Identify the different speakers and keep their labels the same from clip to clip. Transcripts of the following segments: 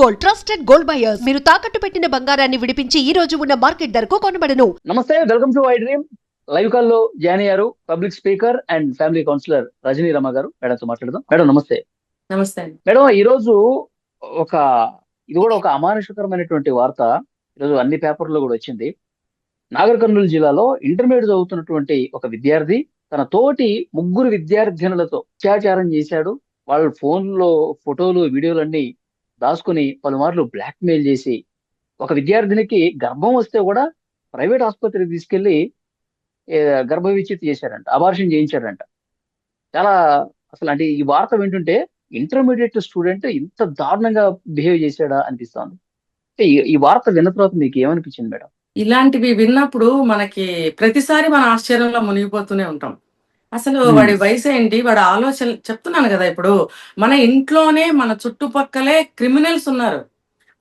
Speaker 1: Gold, trusted gold buyers. మీరు తాకట్టు పెట్టిన బంగారాన్ని విడిపించి ఈ రోజు ఉన్న మార్కెట్ ధరకు కొనబడను.
Speaker 2: నమస్తే, welcome to I dream. Live call లో జాయిన్ అయ్యారు public speaker and family counsellor Rajani Rama గారు. మేడంతో మాట్లాడదాం. మేడం నమస్తే.
Speaker 3: నమస్తే అండి.
Speaker 2: మేడం, ఈ రోజు ఒక ఇది కూడా ఒక అమానుషకరమైనటువంటి వార్త ఈరోజు అన్ని పేపర్లో కూడా వచ్చింది. నాగర్ కర్నూలు జిల్లాలో ఇంటర్మీడియట్ చదువుతున్నటువంటి ఒక విద్యార్థి తన తోటి ముగ్గురు విద్యార్థినులతో అత్యాచారం చేశాడు. వాళ్ళ ఫోన్లో ఫోటోలు వీడియోలన్నీ దాచుకుని పలుమార్లు బ్లాక్ మెయిల్ చేసి ఒక విద్యార్థినికి గర్భం వస్తే కూడా ప్రైవేట్ ఆసుపత్రికి తీసుకెళ్లి గర్భ విచ్ఛితి చేశారంట, అబార్షన్ చేయించారంట. చాలా అసలు అంటే ఈ వార్త వింటుంటే ఇంటర్మీడియట్ స్టూడెంట్ ఇంత దారుణంగా బిహేవ్ చేశాడా అనిపిస్తోంది. ఈ వార్త విన్న తర్వాత మీకు ఏమనిపించింది మేడం?
Speaker 3: ఇలాంటివి విన్నప్పుడు మనకి ప్రతిసారి మన ఆశ్చర్యంలో మునిగిపోతూనే ఉంటాం. అసలు వాడి వయసు ఏంటి, వాడి ఆలోచన చెప్తున్నాను కదా. ఇప్పుడు మన ఇంట్లోనే మన చుట్టుపక్కలే క్రిమినల్స్ ఉన్నారు.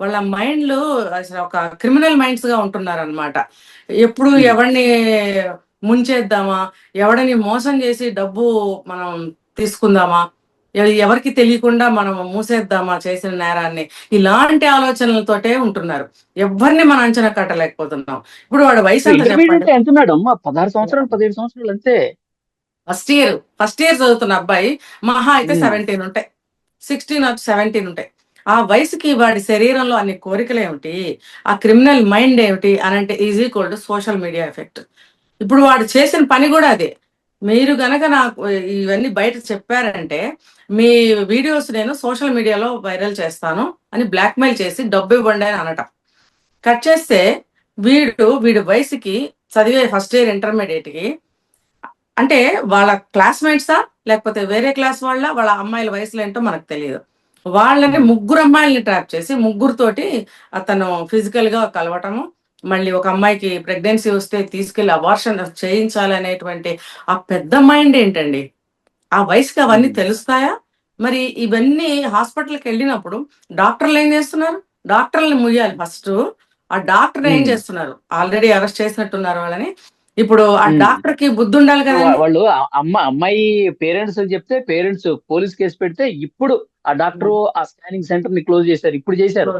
Speaker 3: వాళ్ళ మైండ్లు అసలు ఒక క్రిమినల్ మైండ్స్ గా ఉంటున్నారు అనమాట. ఎప్పుడు ఎవరిని ముంచేద్దామా, ఎవరిని మోసం చేసి డబ్బు మనం తీసుకుందామా, ఎవరికి తెలియకుండా మనం మూసేద్దామా చేసిన నేరాన్ని, ఇలాంటి ఆలోచనలతోటే ఉంటున్నారు. ఎవరిని మనం అంచనా కట్టలేకపోతున్నాం. ఇప్పుడు వాడు వయసు ఎంత చెప్పండి?
Speaker 2: ఎంత మేడం? 16 సంవత్సరాలు 17 సంవత్సరాలు అంతే.
Speaker 3: ఫస్ట్ ఇయర్ చదువుతున్న అబ్బాయి మహా అయితే 17 ఉంటాయి, 16 17 ఉంటాయి. ఆ వయసుకి వాడి శరీరంలో అన్ని కోరికలు ఏమిటి, ఆ క్రిమినల్ మైండ్ ఏమిటి అని అంటే is equal to social media effect. ఇప్పుడు వాడు చేసిన పని కూడా అదే. మీరు గనక నాకు ఇవన్నీ బయట చెప్పారంటే మీ వీడియోస్ నేను సోషల్ మీడియాలో వైరల్ చేస్తాను అని బ్లాక్మెయిల్ చేసి డబ్బు ఇవ్వండి అని అనటం. కట్ చేస్తే వీడి వయసుకి చదివే ఫస్ట్ ఇయర్ ఇంటర్మీడియట్కి అంటే వాళ్ళ క్లాస్మేట్సా లేకపోతే వేరే క్లాస్ వాళ్ళ అమ్మాయిల వయసులో ఏంటో మనకు తెలియదు. వాళ్ళని ముగ్గురు అమ్మాయిల్ని ట్రాప్ చేసి ముగ్గురుతోటి అతను ఫిజికల్ గా కలవటము, మళ్ళీ ఒక అమ్మాయికి ప్రెగ్నెన్సీ వస్తే తీసుకెళ్లి అబార్షన్ చేయించాలనేటువంటి ఆ పెద్ద మైండ్ ఏంటండి? ఆ వయసుకి అవన్నీ తెలుస్తాయా? మరి ఇవన్నీ హాస్పిటల్కి వెళ్ళినప్పుడు డాక్టర్లు ఏం చేస్తున్నారు? డాక్టర్ని ముయ్యాలి ఫస్ట్. ఆ డాక్టర్ ఏం చేస్తున్నారు? ఆల్రెడీ అరెస్ట్ చేసినట్టున్నారు వాళ్ళని. ఇప్పుడు ఆ డాక్టర్ కి బుద్ధి ఉండాలి కదా.
Speaker 2: వాళ్ళు అమ్మాయి పేరెంట్స్ చెప్తే పేరెంట్స్ పోలీస్ కేసు పెడితే ఇప్పుడు ఆ డాక్టర్ ఆ స్కానింగ్ సెంటర్ ని క్లోజ్ చేశారు. ఇప్పుడు చేశారు.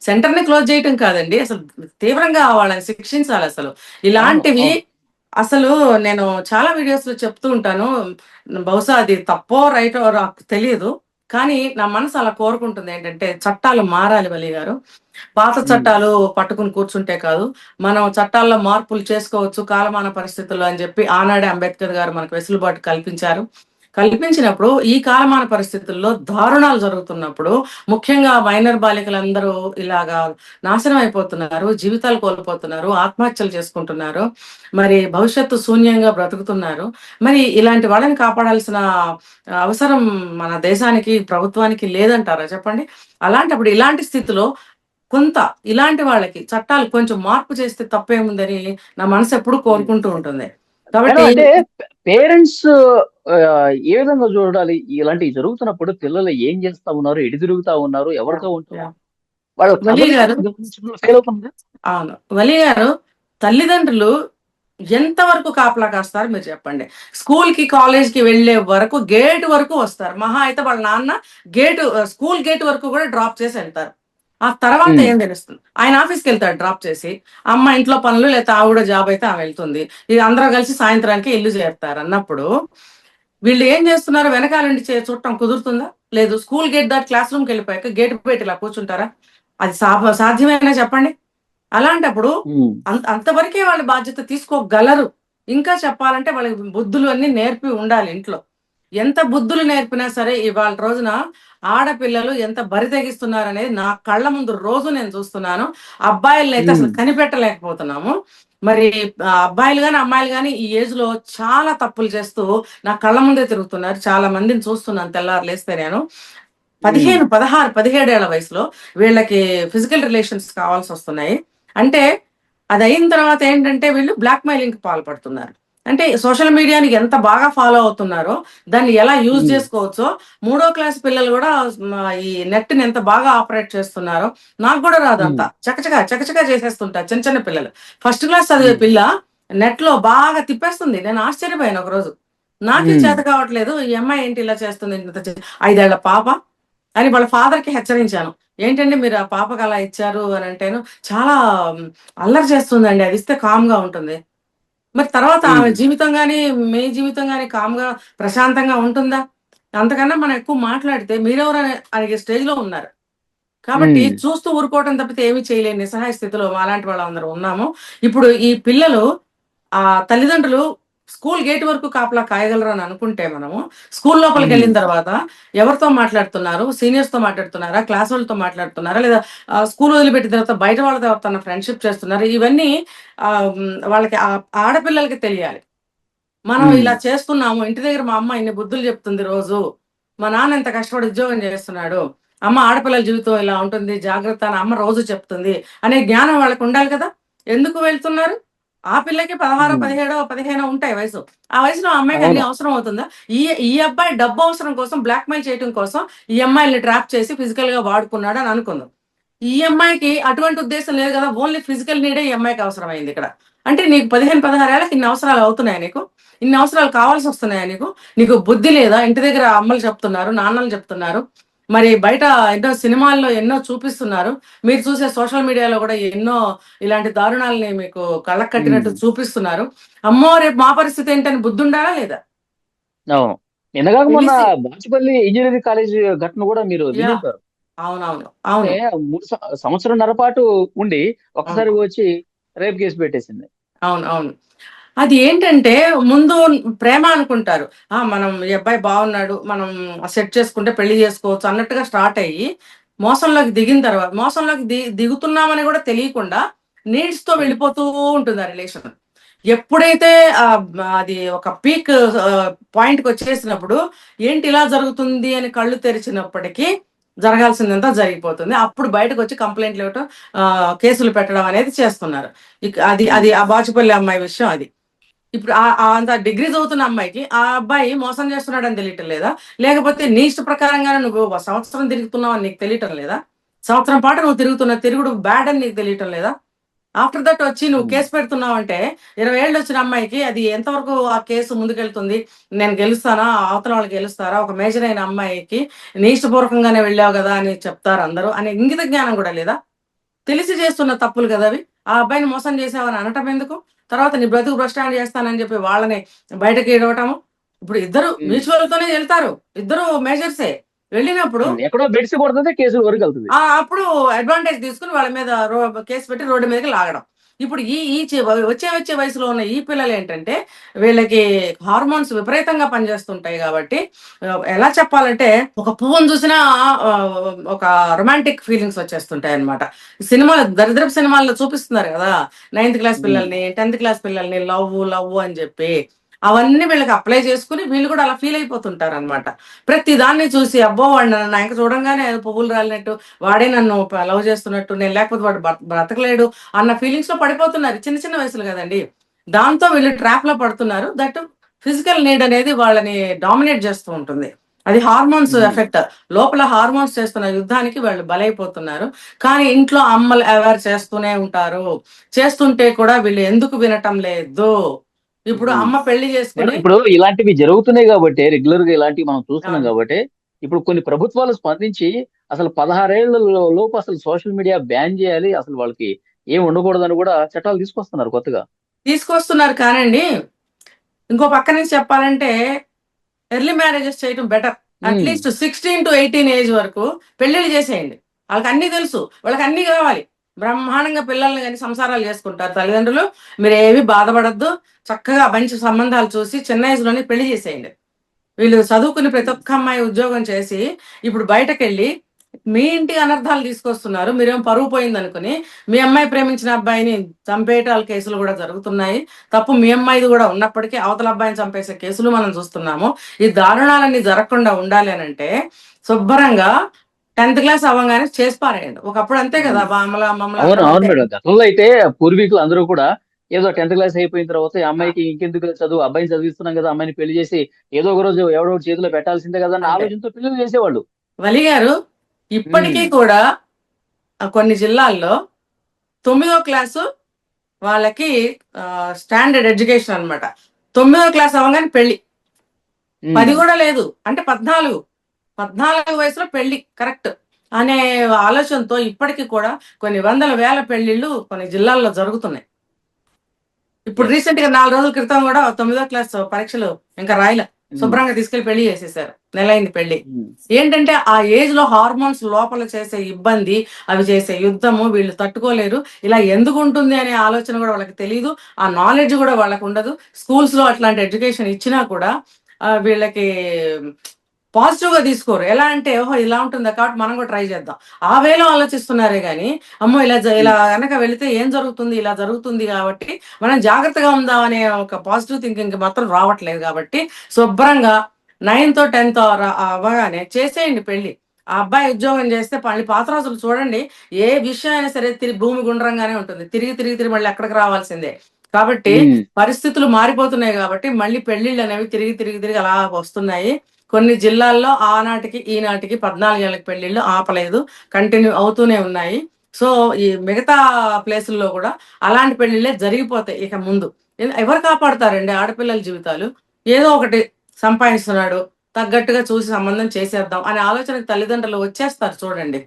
Speaker 3: సెంటర్ ని క్లోజ్ చేయటం కాదండి, అసలు తీవ్రంగా వాళ్ళని శిక్షించాలి. అసలు ఇలాంటివి అసలు నేను చాలా వీడియోస్ లో చెప్తూ ఉంటాను. బహుశా అది తప్పో రైటో నాకు తెలియదు, కానీ నా మనసు అలా కోరుకుంటుంది ఏంటంటే చట్టాలు మారాలి వలి గారు. పాత చట్టాలు పట్టుకుని కూర్చుంటే కాదు, మనం చట్టాల్లో మార్పులు చేసుకోవచ్చు కాలమాన పరిస్థితుల్లో అని చెప్పి ఆనాడే అంబేద్కర్ గారు మనకు వెసులుబాటు కల్పించినప్పుడు ఈ కాలమాన పరిస్థితుల్లో దారుణాలు జరుగుతున్నప్పుడు ముఖ్యంగా మైనర్ బాలికలందరూ ఇలాగా నాశనం అయిపోతున్నారు, జీవితాలు కోల్పోతున్నారు, ఆత్మహత్యలు చేసుకుంటున్నారు, మరి భవిష్యత్తు శూన్యంగా బ్రతుకుతున్నారు. మరి ఇలాంటి వాళ్ళని కాపాడాల్సిన అవసరం మన దేశానికి ప్రభుత్వానికి లేదంటారా చెప్పండి? అలాంటప్పుడు ఇలాంటి స్థితిలో కొంత ఇలాంటి వాళ్ళకి చట్టాలు కొంచెం మార్పు చేస్తే తప్పేముందని నా మనసు ఎప్పుడు కోరుకుంటూ ఉంటుంది. కాబట్టి
Speaker 2: పేరెంట్స్ ఏ విధంగా చూడాలి? ఇలాంటివి జరుగుతున్నప్పుడు పిల్లలు ఏం చేస్తా ఉన్నారు, ఎడి తిరుగుతా ఉన్నారు, ఎవరితో ఉంటున్నారు?
Speaker 3: అవును వలి గారు, తల్లిదండ్రులు ఎంతవరకు కాపలా కాస్తారు మీరు చెప్పండి? స్కూల్ కి కాలేజ్ కి వెళ్లే వరకు గేట్ వరకు వస్తారు. మహా అయితే వాళ్ళ నాన్న స్కూల్ గేట్ వరకు కూడా డ్రాప్ చేసి వెళ్తారు. ఆ తర్వాత ఏం తెలుస్తుంది? ఆయన ఆఫీస్కి వెళ్తాడు డ్రాప్ చేసి, అమ్మ ఇంట్లో పనులు, లేకపోతే ఆవిడ జాబ్ అయితే ఆమె వెళ్తుంది, ఇది అందరూ కలిసి సాయంత్రానికి ఇల్లు చేరుతారు అన్నప్పుడు వీళ్ళు ఏం చేస్తున్నారు? వెనకాల నుండి చూడటం కుదురుతుందా? లేదు. స్కూల్ గేట్ దాటి క్లాస్ రూమ్కి వెళ్ళిపోయాక గేట్ బయట ఇలా కూర్చుంటారా? అది సాధ్యమేనా చెప్పండి? అలాంటప్పుడు అంతవరకే వాళ్ళ బాధ్యత తీసుకోగలరు. ఇంకా చెప్పాలంటే వాళ్ళకి బుద్ధులు అన్ని నేర్పి ఉండాలి ఇంట్లో. ఎంత బుద్ధులు నేర్పినా సరే ఇవాళ రోజున ఆడపిల్లలు ఎంత బరి తెగిస్తున్నారు అనేది నా కళ్ళ ముందు రోజు నేను చూస్తున్నాను. అబ్బాయిలను అయితే అసలు కనిపెట్టలేకపోతున్నాము. మరి అబ్బాయిలు గాని అమ్మాయిలు గాని ఈ ఏజ్ లో చాలా తప్పులు చేస్తూ నా కళ్ళ ముందే తిరుగుతున్నారు. చాలా మందిని చూస్తున్నాను తెల్లారు లేస్తే. నేను 15, 16, 17 ఏళ్ల వయసులో వీళ్ళకి ఫిజికల్ రిలేషన్స్ కావాల్సి వస్తున్నాయి. అంటే అది అయిన తర్వాత ఏంటంటే వీళ్ళు బ్లాక్ మెయిలింగ్ కి పాల్పడుతున్నారు. అంటే సోషల్ మీడియాని ఎంత బాగా ఫాలో అవుతున్నారో, దాన్ని ఎలా యూజ్ చేసుకోవచ్చో, 3వ క్లాస్ పిల్లలు కూడా ఈ నెట్ ని ఎంత బాగా ఆపరేట్ చేస్తున్నారో నాకు కూడా రాదంతా చకచకా చేసేస్తుంటారు చిన్న చిన్న పిల్లలు. ఫస్ట్ క్లాస్ చదివే పిల్ల నెట్ లో బాగా తిప్పేస్తుంది. నేను ఆశ్చర్యపోయాను ఒక రోజు, నాకే చేత కావట్లేదు, ఈ అమ్మాయి ఏంటి ఇలా చేస్తుంది? 5 ఏళ్ల పాప అని వాళ్ళ ఫాదర్ కి హెచ్చరించాను. ఏంటంటే మీరు ఆ పాపకు అలా ఇచ్చారు అని అంటేను, చాలా అల్లరి చేస్తుందండి, అది ఇస్తే కామ్ గా ఉంటుంది. మరి తర్వాత ఆమె
Speaker 2: ఉమ్,
Speaker 3: జీవితం గాని, మీ జీవితం గాని కామ్‌గా, ప్రశాంతంగా ఉంటుందా? అంతకన్నా మనం ఎక్కువ మాట్లాడితే మీరెవరని అడిగే స్టేజ్‌లో ఉన్నారు. కాబట్టి
Speaker 2: ఉమ్,
Speaker 3: చూస్తూ ఊరుకోవటం తప్పితే ఏమీ చేయలేని నిస్సహాయ స్థితిలో మాలాంటి వాళ్ళందరం ఉన్నాము. ఇప్పుడు ఈ పిల్లలు తల్లిదండ్రులు స్కూల్ గేట్ వరకు కాపలా కాయగలరు అని అనుకుంటే మనము, స్కూల్
Speaker 2: ఉమ్,
Speaker 3: లోపలికెళ్ళిన తర్వాత ఎవరితో మాట్లాడుతున్నారు? సీనియర్స్‌తో మాట్లాడుతున్నారా? క్లాసోళ్ళతో మాట్లాడుతున్నారా? లేదా స్కూల్ వదిలిపెట్టిన తర్వాత బయట వాళ్ళతో ఎవరితోన్నా ఫ్రెండ్‌షిప్ చేస్తున్నారా? ఇవన్నీ వాళ్ళకి ఆడపిల్లలకి తెలియాలి. మనం
Speaker 2: ఉమ్,
Speaker 3: ఇలా చేస్తున్నాము. ఇంటి దగ్గర మా అమ్మ ఇన్ని బుద్ధులు చెప్తుంది రోజు. మా నాన్న ఇంత కష్టపడి ఉద్యోగం చేస్తున్నాడు. అమ్మ ఆడపిల్లల జీవితం ఇలా ఉంటుంది. జాగ్రత్త అని అమ్మ రోజు చెప్తుంది. అనే జ్ఞానం వాళ్ళకి ఉండాలి కదా! ఎందుకు వెళ్తున్నారు? ఆ పిల్లకి 16,
Speaker 2: ఉమ్.
Speaker 3: 17, 15 ఉంటాయి వయసు. ఆ వయసులో ఆ అమ్మాయికి అన్ని
Speaker 2: అవును.
Speaker 3: అవసరం అవుతుందా? ఈ ఈ అబ్బాయి డబ్బు అవసరం కోసం బ్లాక్‌మెయిల్ చేయటం కోసం ఈ అమ్మాయిల్ని ట్రాప్ చేసి ఫిజికల్‌గా వాడుకున్నాడు అని అనుకుందాం. ఈ అమ్మాయికి అటువంటి ఉద్దేశ్యం లేదు కదా! ఓన్లీ ఫిజికల్ నీడే ఈ అమ్మాయికి అవసరమైందిక్కడ. అంటే నీకు 15, 16 ఏళ్ళకి ఇన్ని అవసరాలు అవుతున్నాయా నీకు? ఇన్ని అవసరాలు కావాల్సొస్తున్నాయా నీకు? నీకు బుద్ధి లేదా? ఇంటి దగ్గర అమ్మలు చెప్తున్నారు, నాన్నలు చెప్తున్నారు. మరి బయట ఎన్నో సినిమాల్లో ఎన్నో చూపిస్తున్నారు. మీరు చూసే సోషల్ మీడియాలో గూడా ఎన్నో ఇలాంటి దారుణాల్ని మీకు కళ్ళకి
Speaker 2: ఉమ్,
Speaker 3: కట్టినట్టు చూపిస్తున్నారు. అమ్మో! రేపు మా పరిస్థితి ఏంటని బుద్ధుండాలా లేదా?
Speaker 2: అవును. నిన్నగాక మొన్న
Speaker 3: తెలిసి
Speaker 2: బాచుపల్లి ఇంజనీరింగ్ కాలేజ్ ఘటన కూడా మీరు
Speaker 3: యాహ్!
Speaker 2: వినుంటారు.
Speaker 3: అవునవును.
Speaker 2: అంటే
Speaker 3: అవును.
Speaker 2: సంవత్సరంన్నర పాటు ఉండి
Speaker 3: అవును.
Speaker 2: ఒక్కసారిగా వచ్చి రేప్ కేసు పెట్టేసింది.
Speaker 3: అవును. అవును. అది ఏంటంటే ముందు ప్రేమ అనుకుంటారు. మనం ఈ అబ్బాయి బాగున్నాడు. మనం సెట్ చేసుకుంటే పెళ్లి చేసుకోవచ్చు అన్నట్టుగా స్టార్ట్ అయ్యి, మోసంలోకి దిగిన తర్వాత మోసంలోకి దిగుతున్నామని గూడా తెలియకుండా నీడ్స్‌తో
Speaker 2: ఉమ్,
Speaker 3: వెళ్ళిపోతూ ఉంటుంది ఆ రిలేషన్. ఎప్పుడైతే అది ఒక పీక్ పాయింట్‌కొచ్చేసినప్పుడు ఏంటి ఇలా జరుగుతుంది అని కళ్ళు తెరిచినప్పటికీ జరగాల్సిందంతా జరిగిపోతుంది. అప్పుడు బయటకొచ్చి కంప్లెయింట్లు ఇవ్వటం, కేసులు పెట్టడం అనేది చేస్తున్నారు. అది
Speaker 2: ఉమ్,
Speaker 3: అది ఆ బాచుపల్లి అమ్మాయి విషయం అది. ఇప్పుడు అంత డిగ్రీ చదువుతున్న అమ్మాయికి, ఆ అబ్బాయి మోసం చేస్తున్నాడని తెలియటం లేదా? లేకపోతే నీ ఇష్ట ప్రకారంగానే నువ్వు సంవత్సరం తిరుగుతున్నావని నీకు తెలియటం లేదా? సంవత్సరం పాటు నువ్వు తిరుగుతున్న తిరుగుడు బ్యాడ్ అని నీకు తెలియటం లేదా? ఆఫ్టర్ దట్ వచ్చి నువ్వు
Speaker 2: ఉమ్,
Speaker 3: కేస్ పెడుతున్నావంటే, 20 ఏళ్ళొచ్చిన అమ్మాయికి అది ఎంతవరకు ఆ కేసు ముందుకెళ్తుంది? నేను గెలుస్తానా? అవతల వాళ్ళు గెలుస్తారా? ఒక మేజర్ అయిన అమ్మాయికి నీ ఇష్టపూర్వకంగానే వెళ్ళావు గదా! అని చెప్తారు అందరూ అనే ఇంగిత జ్ఞానం గూడా లేదా? తెలిసి చేస్తున్న తప్పులు గదవి. ఆ అబ్బాయిని మోసం చేశావని అనటం ఎందుకు? తర్వాత నీ బ్రతుకు భ్రష్టాన్ని చేస్తానని చెప్పి వాళ్ళని బయటకి ఇడవటము. ఇప్పుడు ఇద్దరు
Speaker 2: ఉమ్,
Speaker 3: మ్యూచువల్‌తోనే ఎళ్తారు. ఇద్దరు మేజర్సే. వెళ్ళినప్పుడు
Speaker 2: ఎక్కడో బెడిసి కొడుతుంది, కేసుల వరకు వెళ్తుంది.
Speaker 3: అప్పుడు అడ్వాంటేజ్ తీసుకొని వాళ్ళ మీద కేస్ పెట్టి రోడ్డు మీదకి లాగడం. ఇప్పుడు ఈ ఈ చి వచ్చే వయసులో ఉన్న ఈ పిల్లలేంటంటే, వీళ్ళకి హార్మోన్స్ విపరీతంగా పనిచేస్తుంటాయి గాబట్టి, ఎలా చెప్పాలంటే, ఒక పువ్వును చూసినా ఒక రొమాంటిక్ ఫీలింగ్స్ వచ్చేస్తుంటాయన్నమాట. సినిమాలు దరిద్రపు సినిమాల్లో చూపిస్తున్నారు గదా! నైన్త్ క్లాస్
Speaker 2: ఉమ్,
Speaker 3: పిల్లల్ని, 10థ్ క్లాస్ పిల్లల్ని లవ్వు, లవ్వు అని జెప్పి. అవన్నీ వీళ్ళకి అప్లై చేసుకొని, వీళ్ళు గూడా అలా ఫీల్ అయిపోతుంటారన్నమాట. ప్రతి దాన్ని చూసి అబ్బో! వాడు నన్ను ఇంక చూడంగానే పువ్వులు రాలినట్టు, వాడే నన్ను లవ్ చేస్తున్నట్టు, నేను లేకపోతే వాడు బ్రతకలేడు అన్న ఫీలింగ్స్‌లో పడిపోతున్నారు. చిన్న చిన్న వయసులు గదండీ! దాంతో వీళ్ళు ట్రాప్‌లో పడుతున్నారు. దట్ ఫిజికల్ నీడ్ అనేది వాళ్ళని డామినేట్ జేస్తూ ఉంటుంది. అది హార్మోన్స్
Speaker 2: ఉమ్,
Speaker 3: ఎఫెక్ట్. లోపల హార్మోన్స్ చేస్తున్న యుద్ధానికి వాళ్ళు బలైపోతున్నారు. కానీ ఇంట్లో అమ్మలు అవేర్ చేస్తూనే ఉంటారు. చేస్తుంటే కూడా వీళ్ళు ఎందుకు వినటం లేదు. ఇప్పుడు
Speaker 2: ఉమ్.
Speaker 3: అమ్మ పెళ్లి
Speaker 2: మేడం,
Speaker 3: చేసుకొని
Speaker 2: ఇప్పుడు ఇలాంటివి జరుగుతున్నాయి కాబట్టి, రెగ్యులర్ గా ఇలాంటివి మనం చూస్తున్నాం
Speaker 3: అవును.
Speaker 2: కాబట్టి, ఇప్పుడు కొన్ని ప్రభుత్వాలు స్పందించి అసలు 16 ఏళ్ల లోపు అసలు సోషల్ మీడియా బ్యాన్ చేయాలి, అసలు వాళ్ళకి ఏం ఉండకూడదని కూడా చట్టాలు తీసుకొస్తున్నారు కొత్తగా.
Speaker 3: తీసుకొస్తున్నారు కానండి, ఇంకో పక్క నుంచి చెప్పాలంటే ఎర్లీ మ్యారేజెస్ చేయటం బెటర్.
Speaker 2: ఉమ్,
Speaker 3: అట్‌లీస్ట్ 16-18 ఏజ్ వరకు పెళ్ళిళ్ళు చేసేయండి. ఆళ్ళకన్నీ తెలుసు. వాళ్ళకన్నీ గావాలి. బ్రహ్మాండంగా పిల్లల్ని గాని సంసారాలు చేసుకుంటారు తల్లిదండ్రులు. మీరేమి బాధపడొద్దు. చక్కగా మంచి సంబంధాలు చూసి చిన్న ఏజ్‌లోనే పెళ్లి చేసేయండి. వీళ్ళు చదువుకుని ప్రతి ఒక్క అమ్మాయి ఉద్యోగం చేసి, ఇప్పుడు బయటకెళ్ళి మీ ఇంటి అనర్థాలు తీసుకొస్తున్నారు. మీరేమో పరువు పోయిందనుకుని, మీ అమ్మాయి ప్రేమించిన అబ్బాయిని చంపేయటాల కేసులు గూడా జరుగుతున్నాయి. తప్పు మీ అమ్మాయిది గూడా ఉన్నప్పటికీ అవతల అబ్బాయిని చంపేసే కేసులు మనం చూస్తున్నాము. ఈ దారుణాలన్నీ జరగకుండా ఉండాలి అనంటే, శుభ్రంగా 10థ్ క్లాస్ అవ్వంగానే చేసి పారేయండి. ఒకప్పుడు అంతే
Speaker 2: ఉమ్.
Speaker 3: గదా! బామ్మలు, అమ్మమ్మలు
Speaker 2: అవును,
Speaker 3: అందరూ
Speaker 2: అవును
Speaker 3: అంతే.
Speaker 2: మేడం. గతంలో అయితే పూర్వీకులు అందరూ కూడా ఏదో 10th క్లాస్ అయిపోయిన తర్వాత ఈ
Speaker 3: ఆ!
Speaker 2: అమ్మాయికి ఇంకెందుకు చదువు, అబ్బాయిని చదివిస్తున్నాం కదా, అమ్మాయిని పెళ్లి చేసి ఏదో ఒక రోజు ఎవడో ఒకటి చేతిలో పెట్టాల్సిందే కదా అన్న
Speaker 3: అంతే.
Speaker 2: ఆలోచనతో పెళ్లి చేసేవాళ్ళు.
Speaker 3: వలి గారు ఇప్పటికీ
Speaker 2: ఉమ్,
Speaker 3: కూడా కొన్ని జిల్లాల్లో 9వ క్లాసు వాళ్ళకి స్టాండర్డ్ ఎడ్యుకేషన్ అన్నమాట. 9వ క్లాస్ అవ్వంగానే పెళ్లి. 10
Speaker 2: ఉమ్,
Speaker 3: గూడా లేదు. అంటే 14. 14 వయసులో పెళ్లి కరెక్ట్ అనే ఆలోచనతో ఇప్పటికీ కూడా కొన్ని వందల వేల పెళ్లిళ్ళు కొన్ని జిల్లాల్లో జరుగుతున్నాయి. ఇప్పుడు
Speaker 2: ఎస్.
Speaker 3: రీసెంట్ గా 4 రోజుల క్రితం కూడా 9వ క్లాస్ పరీక్షలు ఇంకా రాయల శుభ్రంగా తీసుకెళ్లి పెళ్లి చేసేసారు. నెలైంది పెళ్లి. ఏంటంటే ఆ ఏజ్ లో హార్మోన్స్ లోపల చేసే ఇబ్బంది, అవి చేసే యుద్ధము వీళ్ళు తట్టుకోలేరు. ఇలా ఎందుకు ఉంటుంది అనే ఆలోచన కూడా వాళ్ళకి తెలియదు. ఆ నాలెడ్జ్ కూడా వాళ్ళకు ఉండదు. స్కూల్స్ లో అట్లాంటి ఎడ్యుకేషన్ ఇచ్చినా కూడా వీళ్ళకి పాజిటివ్ గా తీసుకోరు. ఎలా అంటే ఓహో ఇలా ఉంటుందా కాబట్టి మనం కూడా ట్రై చేద్దాం ఆ వేలో ఆలోచిస్తున్నారే గాని, అమ్మో ఇలా కనుక వెళితే ఏం జరుగుతుంది, ఇలా జరుగుతుంది కాబట్టి మనం జాగ్రత్తగా ఉందాం అనే ఒక పాజిటివ్ థింకింగ్ మాత్రం రావట్లేదు. కాబట్టి శుభ్రంగా 9th 10th అవ్వగానే చేసేయండి పెళ్లి. ఆ అబ్బాయి ఉద్యోగం చేస్తే మళ్ళీ పాత రోజులు చూడండి, ఏ విషయం అయినా సరే భూమి గుండ్రంగానే ఉంటుంది. తిరిగి మళ్ళీ ఎక్కడికి రావాల్సిందే. కాబట్టి పరిస్థితులు మారిపోతున్నాయి కాబట్టి మళ్ళీ పెళ్లిళ్ళు అనేవి తిరిగి అలా వస్తున్నాయి. కొన్ని జిల్లాల్లో ఆనాటికి ఈనాటికి 14 ఏళ్ళకి పెళ్లిళ్ళు ఆపలేదు, కంటిన్యూ అవుతూనే ఉన్నాయి. సో ఈ మిగతా ప్లేసుల్లో కూడా అలాంటి పెళ్లిళ్ళే జరిగిపోతాయి ఇక ముందు. ఎవరు కాపాడుతారండి ఆడపిల్లల జీవితాలు? ఏదో ఒకటి సంపాదిస్తున్నాడు, తగ్గట్టుగా చూసి సంబంధం చేసేద్దాం అనే ఆలోచనకు తల్లిదండ్రులు వచ్చేస్తారు. చూడండి,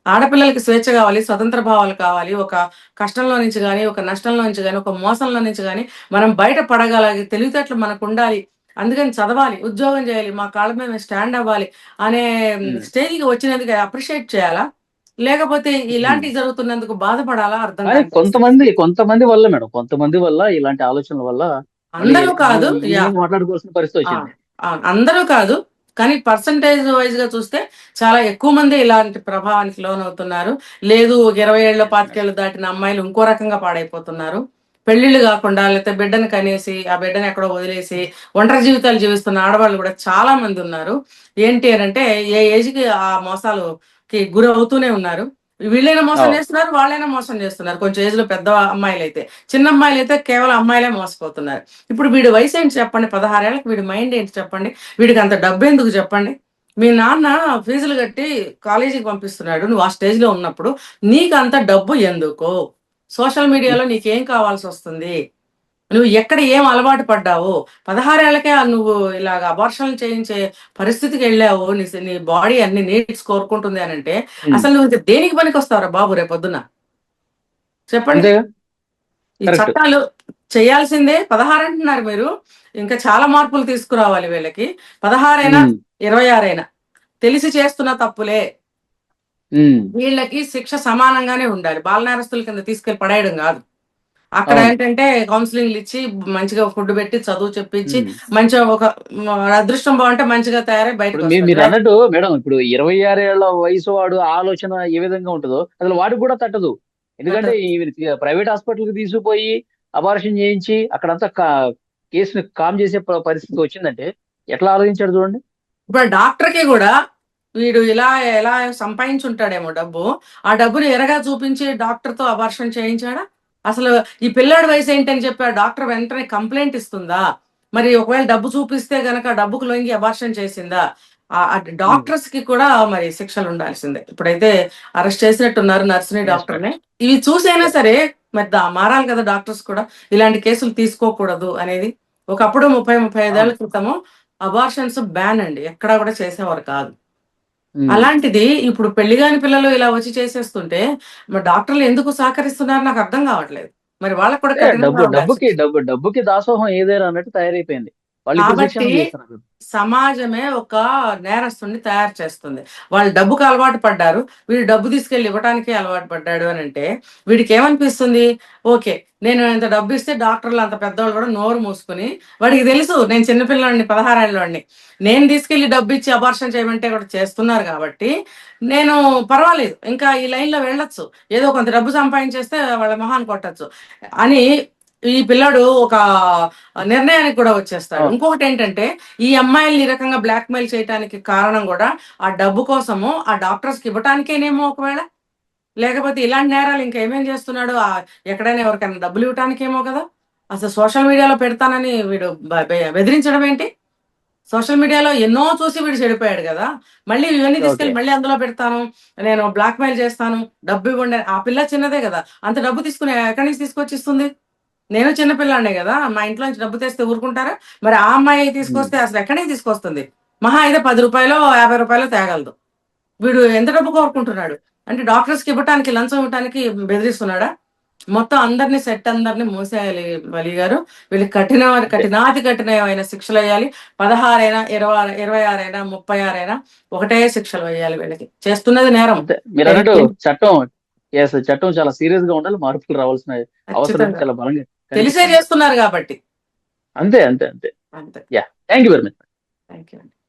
Speaker 3: ఆడపిల్లలకి స్వేచ్ఛ కావాలి, స్వతంత్ర భావాలు కావాలి. ఒక కష్టంలో నుంచి కానీ, ఒక నష్టంలో నుంచి కానీ, ఒక మోసంలో నుంచి కానీ మనం బయట పడగలిగే తెలివితేటలు మనకు ఉండాలి. అందుకని చదవాలి, ఉద్యోగం చేయాలి, మా కాళ్ళ మీద మేము స్టాండ్ అవ్వాలి అనే స్టేజ్కి వచ్చినందుకు అప్రిషియేట్ చేయాలా, లేకపోతే ఇలాంటివి జరుగుతున్నందుకు బాధపడాలా అర్థం
Speaker 2: కానీ
Speaker 3: కాదు.
Speaker 2: కొంతమంది వల్ల మేడం, కొంతమంది వల్ల ఇలాంటి ఆలోచనల వల్ల మళ్ళీ
Speaker 3: అందరూ కాదు,
Speaker 2: మాట్లాడుకోవాల్సిన పరిస్థితి వచ్చింది.
Speaker 3: అందరూ కాదు, కానీ పర్సంటేజ్ వైజ్ గా చూస్తే చాలా ఎక్కువ మంది ఇలాంటి ప్రభావానికి లోనవుతున్నారు. లేదు 20 ఏళ్ళు 25 ఏళ్ళు దాటిన అమ్మాయిలు ఇంకో రకంగా పాడైపోతున్నారు. పెళ్లిళ్ళు కాకుండా లేకపోతే బిడ్డను కనేసి ఆ బిడ్డను ఎక్కడో వదిలేసి ఒంటరి జీవితాలు జీవిస్తున్న ఆడవాళ్ళు కూడా చాలా మంది ఉన్నారు. ఏంటి అని అంటే ఏ ఏజ్ కి ఆ మోసాలకి గురి అవుతూనే ఉన్నారు. వీళ్ళైనా మోసం చేస్తున్నారు, వాళ్ళైనా మోసం చేస్తున్నారు. కొంచెం ఏజ్ లో పెద్ద అమ్మాయిలు అయితే, చిన్న అమ్మాయిలు అయితే కేవలం అమ్మాయిలే మోసపోతున్నారు. ఇప్పుడు వీడి వయసు ఏంటి చెప్పండి, 16 ఏళ్ళకి వీడి మైండ్ ఏంటి చెప్పండి, వీడికి అంత డబ్బు ఎందుకు చెప్పండి? మీ నాన్న ఫీజులు కట్టి కాలేజీకి పంపిస్తున్నాడు, నువ్వు ఆ స్టేజ్ లో ఉన్నప్పుడు నీకు అంత డబ్బు ఎందుకు? సోషల్ మీడియాలో నీకేం కావాల్సి వస్తుంది? నువ్వు ఎక్కడ ఏం అలవాటు పడ్డావు? 16 ఏళ్ళకే నువ్వు ఇలాగ అబార్షన్లు చేయించే పరిస్థితికి వెళ్ళావు. నీ బాడీ అన్ని నీడ్స్ కోరుకుంటుంది అని అంటే అసలు నువ్వు దేనికి పనికి వస్తావురా బాబు రేపొద్దున? చెప్పండి. ఈ చట్టాలు చేయాల్సిందే. 16 అంటున్నారు మీరు, ఇంకా చాలా మార్పులు తీసుకురావాలి వీళ్ళకి. 16 అయినా 26 అయినా తెలిసి చేస్తున్న తప్పులే, వీళ్ళకి శిక్ష సమానంగానే ఉండాలి. బాల నేరస్తుల కింద తీసుకెళ్లి పడేయడం కాదు. అక్కడ ఏంటంటే కౌన్సిలింగ్లు ఇచ్చి మంచిగా ఫుడ్ పెట్టి చదువు చెప్పించి మంచిగా ఒక అదృష్టం బాగుంటే మంచిగా తయారై బయటకు
Speaker 2: మీరు అన్నట్టు మేడం, ఇప్పుడు 26 ఏళ్ల వయసు వాడు ఆలోచన ఏ విధంగా ఉంటుందో అసలు వాడికి కూడా తట్టదు. ఎందుకంటే ప్రైవేట్ హాస్పిటల్ కి తీసుకుపోయి అబార్షన్ చేయించి అక్కడంతా కేసుని కామ్ చేసే పరిస్థితి వచ్చిందంటే ఎట్లా ఆలోచించాడు చూడండి.
Speaker 3: ఇప్పుడు డాక్టర్ కి కూడా వీడు ఇలా ఎలా సంపాదించుంటాడేమో డబ్బు, ఆ డబ్బుని ఎరగా చూపించి డాక్టర్ తో అబార్షన్ చేయించాడా? అసలు ఈ పిల్లాడి వయసు ఏంటని చెప్పి ఆ డాక్టర్ వెంటనే కంప్లైంట్ ఇస్తుందా? మరి ఒకవేళ డబ్బు చూపిస్తే గనక డబ్బుకు లొంగి అబార్షన్ చేసిందా? డాక్టర్స్ కి కూడా మరి శిక్షలు ఉండాల్సిందే. ఇప్పుడైతే అరెస్ట్ చేసినట్టున్నారు నర్సుని, డాక్టర్ని. ఇవి చూసైనా సరే మరి మారాలి కదా డాక్టర్స్ కూడా, ఇలాంటి కేసులు తీసుకోకూడదు అనేది. ఒకప్పుడు 30-35 ఏళ్ల క్రితము అబార్షన్స్ బ్యాన్ అండి, ఎక్కడా కూడా చేసేవారు కాదు. అలాంటిది ఇప్పుడు పెళ్లి కాని పిల్లలు ఇలా వచ్చి చేసేస్తుంటే మరి డాక్టర్లు ఎందుకు సహకరిస్తున్నారు నాకు అర్థం కావట్లేదు. మరి వాళ్ళకు కూడా
Speaker 2: డబ్బుకి దాసోహం ఏదైనా అన్నట్టు తయారైపోయింది.
Speaker 3: కాబట్టి సమాజమే ఒక నేరస్తుని తయారు చేస్తుంది. వాళ్ళు డబ్బుకు అలవాటు పడ్డారు, వీడు డబ్బు తీసుకెళ్లి ఇవ్వటానికి అలవాటు పడ్డాడు అని అంటే వీడికి ఏమనిపిస్తుంది? ఓకే, నేను ఇంత డబ్బు ఇస్తే డాక్టర్లు అంత పెద్దవాళ్ళు కూడా నోరు మూసుకుని, వాడికి తెలుసు నేను చిన్నపిల్లాడిని 16 ఏళ్ళని, నేను తీసుకెళ్లి డబ్బు ఇచ్చి అబార్షన్ చేయమంటే కూడా చేస్తున్నారు కాబట్టి నేను పర్వాలేదు, ఇంకా ఈ లైన్ లో వెళ్ళొచ్చు, ఏదో కొంత డబ్బు సంపాదించేస్తే వాళ్ళ మొహాన్ని కొట్టచ్చు అని ఈ పిల్లాడు ఒక నిర్ణయానికి కూడా వచ్చేస్తాడు. ఇంకొకటి ఏంటంటే ఈ అమ్మాయిల్ని ఈ రకంగా బ్లాక్ మెయిల్ చేయడానికి కారణం కూడా ఆ డబ్బు కోసము ఆ డాక్టర్స్ కి ఇవ్వటానికేనేమో ఒకవేళ, లేకపోతే ఇలాంటి నేరాలు ఇంకా ఏమేం చేస్తున్నాడు, ఎక్కడైనా ఎవరికైనా డబ్బులు ఇవ్వటానికేమో కదా. అసలు సోషల్ మీడియాలో పెడతానని వీడు బెదిరించడం ఏంటి? సోషల్ మీడియాలో ఎన్నో చూసి వీడు చెడిపోయాడు కదా, మళ్ళీ ఇవన్నీ తీసుకెళ్ళి మళ్ళీ అందులో పెడతాను, నేను బ్లాక్ మెయిల్ చేస్తాను, డబ్బు ఇవ్వండి. ఆ పిల్ల చిన్నదే కదా, అంత డబ్బు తీసుకుని ఎక్కడి నుంచి తీసుకొచ్చి ఇస్తుంది? నేను చిన్నపిల్లాడే కదా, మా ఇంట్లో నుంచి డబ్బు తెస్తే ఊరుకుంటారా? మరి ఆ అమ్మాయి తీసుకొస్తే అసలు ఎక్కడి నుంచి తీసుకొస్తుంది? మహా అయితే 10 రూపాయలు 50 రూపాయలు తేగలదు. వీడు ఎంత డబ్బు కోరుకుంటున్నాడు అంటే డాక్టర్స్కి ఇవ్వటానికి లంచం ఇవ్వటానికి బెదిరిస్తున్నాడా? మొత్తం అందరినీ సెట్ అందరినీ మూసేయాలి వలి గారు. వీళ్ళకి కఠినాతి కఠినమైన శిక్షలు వేయాలి. 16 అయినా 26 అయినా 36 అయినా ఒకటే శిక్షలు వేయాలి వీళ్ళకి. చేస్తున్నది నేరం.
Speaker 2: అంతే మీరు అన్నట్టు చట్టం చాలా సీరియస్ గా ఉండాలి, మార్పులు రావాల్సిన అవసరం
Speaker 3: ఖచ్చితంగా
Speaker 2: చాలా బలంగా
Speaker 3: తెలిసే
Speaker 2: కనిపిస్తుంది.
Speaker 3: చేస్తున్నారు కాబట్టి.
Speaker 2: అంతే అంతే అంతే.
Speaker 3: అంతే.
Speaker 2: Yeah, thank you very much.
Speaker 3: Thank you.